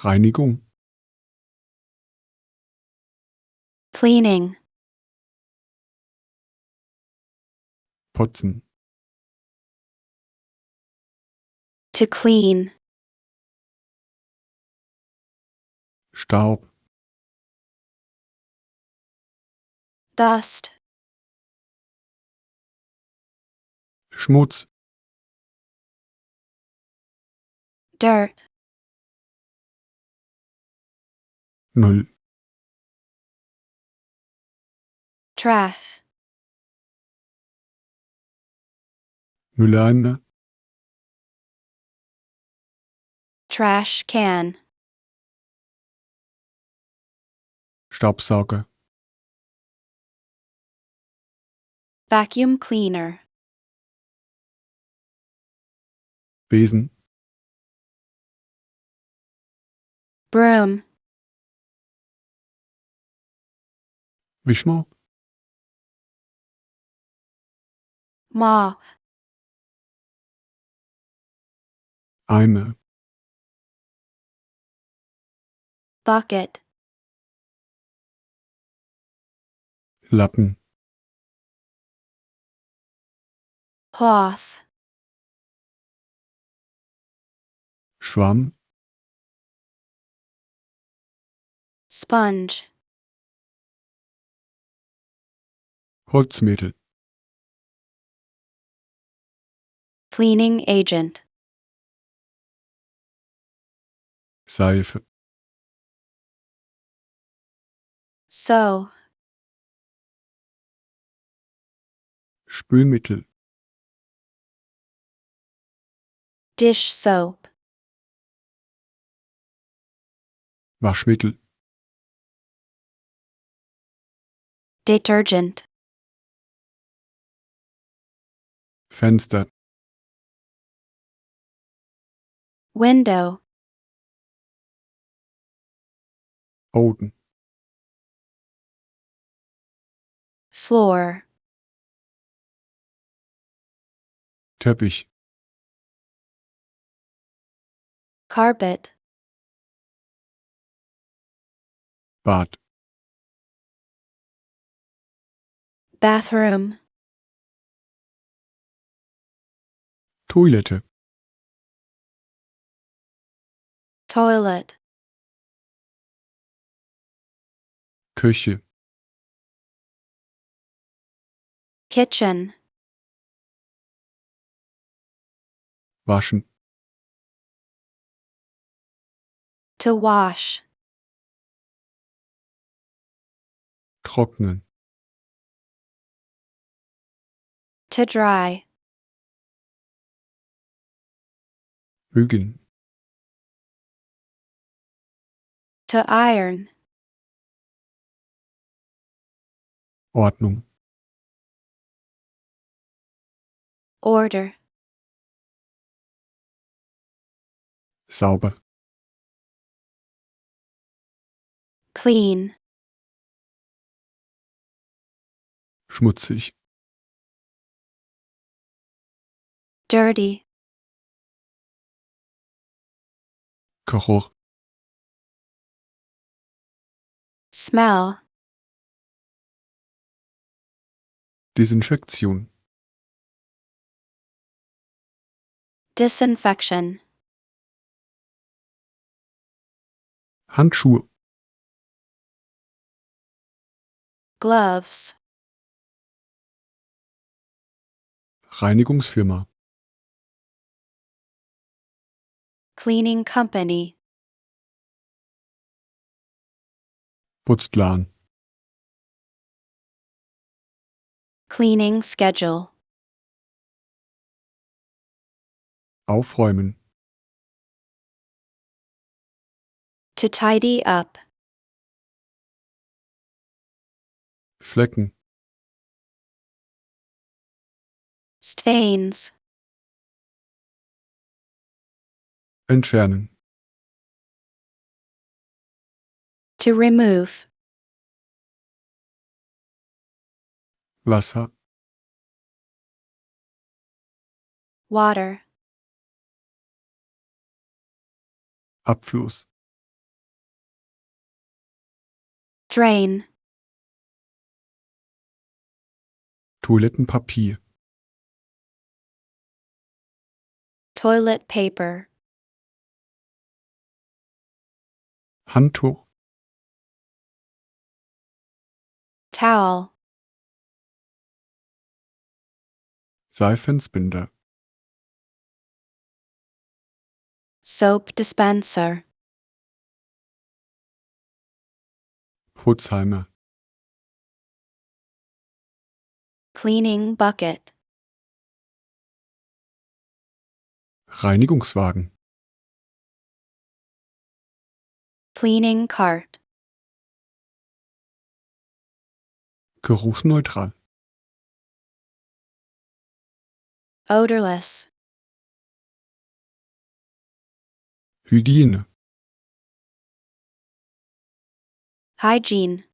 Reinigung, cleaning, putzen, to clean, Staub, dust, Schmutz, dirt, Müll, trash, Mülleimmer, trash can, Staubsauger, vacuum cleaner, Besen, broom, Wischmopp, mop, Eimer, bucket, Lappen, cloth, Schwamm, sponge, Holzmittel, cleaning agent, Seife, sew, Spülmittel, dish soap, Waschmittel, detergent, Fenster, window, Boden, floor, Teppich, carpet, Bad, bathroom, Toilette, toilet, Küche, kitchen, Waschen, to wash, Trocknen, to dry, Bügeln, to iron, Ordnung, order, sauber, clean, schmutzig, dirty, Geruch, smell, Desinfektion, disinfection, Handschuhe, gloves, Reinigungsfirma, cleaning company, Putzplan, cleaning schedule, Aufräumen, to tidy up, Flecken, stains, entfernen, to remove, Wasser, water, Abfluss, drain, Toilettenpapier, toilet paper, Handtuch, towel, Seifenspender, soap dispenser, Putzheimer, cleaning bucket, Reinigungswagen, cleaning cart, geruchsneutral, odorless, Hygiene, hygiene,